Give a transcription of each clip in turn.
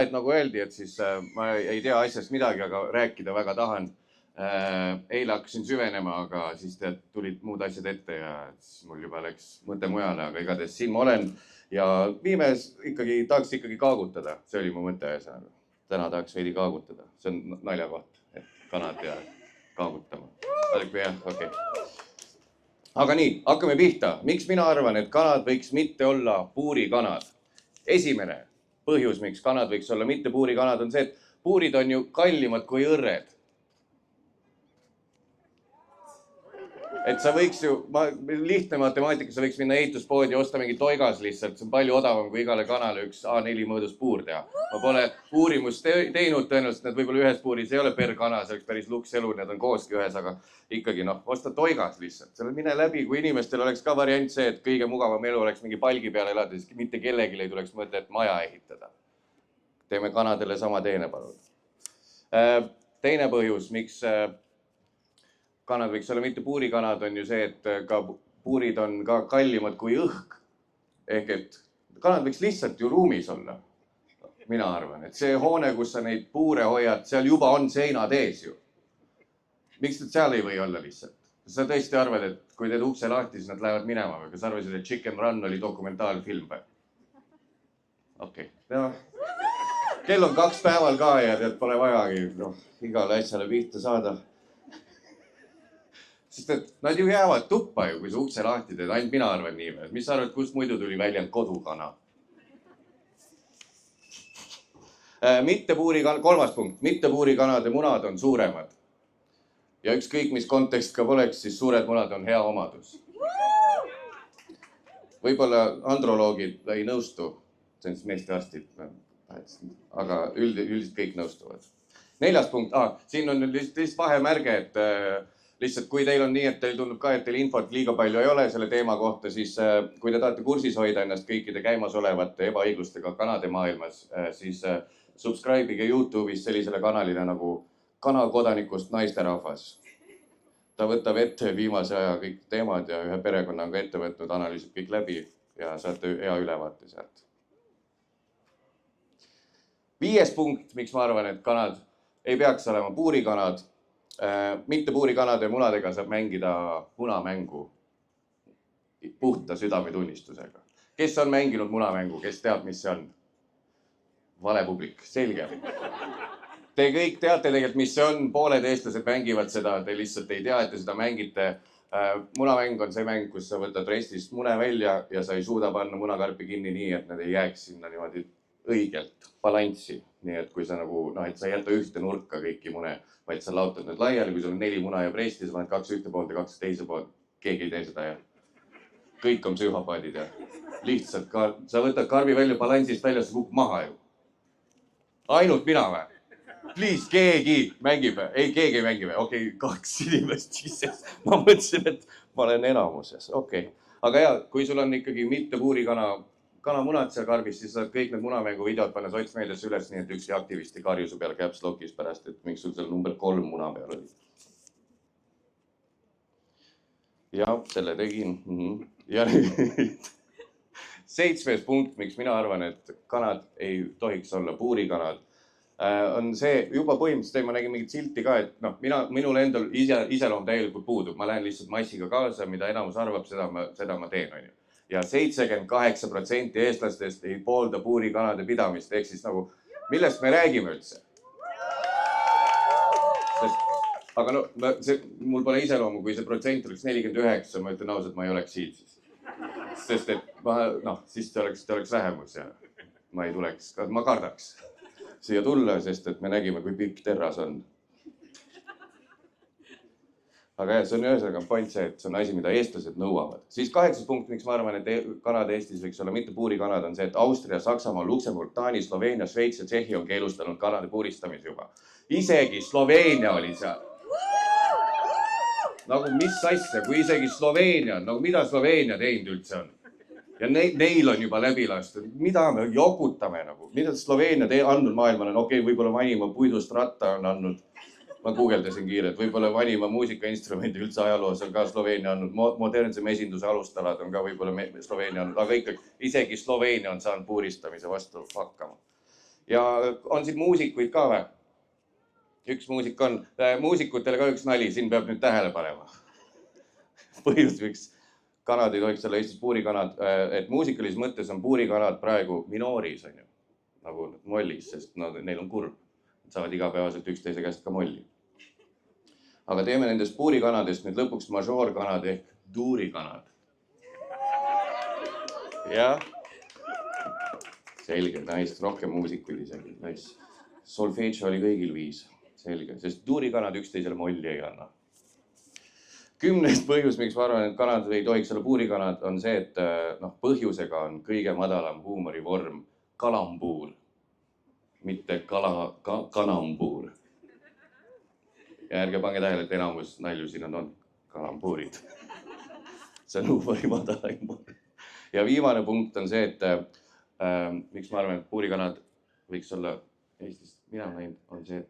Et nagu öeldi, et siis ma ei tea asjast midagi, aga rääkida väga tahan. Eile hakkasin süvenema, aga siis tulid muud asjad ette ja siis mul juba läks mõte mujale, aga igatahes siin ma olen ja viimes tahaks ikkagi kaagutada. See oli mu mõte ühesõnaga. Täna tahaks veidi kaagutada. See on naljakoht, et kanad ja kaagutama. Okay. Aga nii, hakkame pihta. Miks mina arvan, et kanad võiks mitte olla puurikanad? Esimene põhjus, miks kanad võiks olla mitte puurikanad, on see, et puurid on ju kallimad kui õrred. Et sa võiks ju, lihtne matemaatika, sa võiks minna ehituspoodi ja osta mingi toigas lihtsalt. See on palju odavam kui igale kanale üks A4 mõõdus puur teha. Ma pole uurimust teinud tõenäoliselt, need võib-olla ühes puuris ei ole per kana, see oleks päris lukselu, need on kooski ühes, aga ikkagi osta toigas lihtsalt. Selle mine läbi, kui inimestel oleks ka variant see, et kõige mugavam elu oleks mingi palgi peal elada, siis mitte kellelgi ei tuleks mõtet maja ehitada. Teeme kanadele sama teene, palun. Teine põhjus, miks kanad võiks olla mitte puurikanad, on ju see, et ka puurid on ka kallimad kui õhk. Ehk et kanad võiks lihtsalt ju ruumis olla. Mina arvan, et see hoone, kus sa neid puure hoiad, seal juba on seinad ees ju. Miks nad seal ei või olla lihtsalt? Kas sa tõesti arvad, et kui teed ukse lahti, siis nad lähevad minema või? Kas arvasid, et Chicken Run oli dokumentaalfilm või? Okei. Kell on 2 päeval ka ja tead pole vajagi igale asjale pihta saada. Sest et nad ju jäävad tuppa ju, kui sa ukse lahti teed. Ainult mina arvan nii veel. Mis sa arvad, kust muidu tuli väljend kodukana? Kolmas punkt. Mittepuurikanade munad on suuremad. Ja ükskõik, mis kontekst ka poleks, siis suured munad on hea omadus. Võib-olla androloogid ei nõustu. See on siis meestearstid. Aga üldiselt kõik nõustuvad. 4. punkt. Siin on lihtsalt vahemärge, et lihtsalt kui teil on nii, et teil tundub ka, et teil infot liiga palju ei ole selle teema kohta, siis kui te tahate kursis hoida ennast kõikide käimasolevate ebaõiglustega kanade maailmas, siis subscribe'ige YouTube'is sellisele kanalile nagu Kanakodanikust naisterahvas. Ta võtab ette viimase aja kõik teemad ja ühe perekonna on ka ette võtnud, analüüsib kõik läbi ja saate hea ülevaate sealt. 5. punkt, miks ma arvan, et kanad ei peaks olema puurikanad. Mitte puurikanade munadega saab mängida munamängu puhta südametunnistusega. Kes on mänginud munamängu? Kes teab, mis see on? Vale publik. Selge. Te kõik teate tegelikult, mis see on. Pooled eestlased mängivad seda. Te lihtsalt ei tea, et te seda mängite. Munamäng on see mäng, kus sa võtad restist mune välja ja sa ei suuda panna munakarpi kinni nii, et nad ei jääks sinna niimoodi õigelt balanssi. Nii et kui sa et sa ei jäta ühte nurka kõiki mune, vaid sa laotad need laiali, kui sul on 4 muna ja resti, sa paned 2 ühte poolt ja 2 teise poolt. Keegi ei tee seda ja kõik on psühhopaadid ja lihtsalt sa võtad karbi välja balansist välja, sa kukub maha ju. Ainult mina või? Please, keegi mängib või? Ei, keegi ei mängi või? Okei, 2 inimest siis. Ma mõtlesin, et ma olen enamuses. Okei. Aga ja, kui sul on ikkagi mitte puurikanmunad seal karbis, siis saad kõik need munamängu videod panna sotsmeediasse üles, nii et ükski aktivisti karju su peal caps lock'is pärast, et miks sul seal number 3 muna peal oli. Ja, selle tegin. Ja 7. punkt, miks mina arvan, et kanad ei tohiks olla puurikanad, on see juba põhimõtteliselt, ma nägin mingit silti ka, et minul endal iseloom täielikult puudub. Ma lähen lihtsalt massiga kaasa, mida enamus arvab, seda ma teen, on ju. Ja 78% eestlastest ei poolda puurikanade pidamist. Ehk siis millest me räägime üldse? Aga mul pole iseloomu, kui see protsent oleks 49, ma ütlen ausalt, ma ei oleks siin siis. Sest et siis te oleks vähemus ja ma ei tuleks, ma kardaks siia tulla, sest et me nägime, kui pikk terras on. Aga jah, see on ühesõnaga point see, et see on asi, mida eestlased nõuavad. Siis 8. punkt, miks ma arvan, et kanad Eestis võiks olla mitte puurikanad, on see, et Austria, Saksamaa, Luksemburg, Taani, Sloveenia, Šveits ja Tšehhi on keelustanud kanade puuristamise juba. Isegi Sloveenia oli seal. Mis asja, kui isegi Sloveenia on, mida Sloveenia teinud üldse on? Ja neil on juba läbi lastud. Mida me jokutame? Mida Sloveenia andnud maailmale? Okei, võib-olla vanima puidust ratta on andnud. Ma guugeldasin kiirelt, võib-olla vanima muusikainstrumendi üldse ajaloos on ka Sloveenia andnud. Modernsem esinduse alustalad on ka võib-olla Sloveenia andnud. Aga ikkagi, isegi Sloveenia on saanud puuristamise vastu hakkama. Ja on siin muusikuid ka või? Üks muusik on. Muusikutele ka üks nali, siin peab nüüd tähele panema. Põhjus, miks kanad ei tohiks olla Eestis puurikanad, et muusikalises mõttes on puurikanad praegu minooris, on ju, nagu mollis, sest neil on kurb. Nad saavad igapäevaselt üksteise käest ka molli. Aga teeme nendest puurikanadest nüüd lõpuks mažoorkanad ehk duurikanad. Jah. Selge, naist, rohkem muusikuid isegi. Solfeggio oli kõigil 5. Selge, sest duurikanad üksteisele molli ei anna. 10. põhjus, miks ma arvan, et kanad ei tohiks olla puurikanad, on see, et põhjusega on kõige madalam huumorivorm kalambuur, mitte kanambuur. Ja ärge pange tähele, et enamus nalju siin on kalambuurid. See on huumori madalaim. Ja viimane punkt on see, et miks ma arvan, et puurikanad võiks olla Eestist minema näinud, on see, et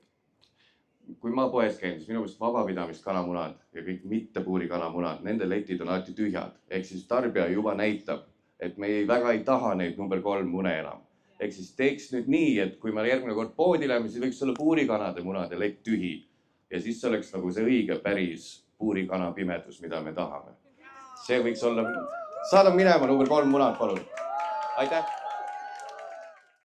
kui ma poes käin, siis minu meelest vabapidamist kanamunad ja kõik mitte puurikanamunad, nende letid on alati tühjad. Ehk siis tarbija juba näitab, et me väga ei taha neid number 3 mune enam. Ehk siis teeks nüüd nii, et kui me järgmine kord poodi läheme, siis võiks olla puurikanade munade lett tühi. Ja siis see oleks nagu see õige päris puurikana pimedus, mida me tahame. See võiks olla... Saada minema number 3 munad, palun. Aitäh!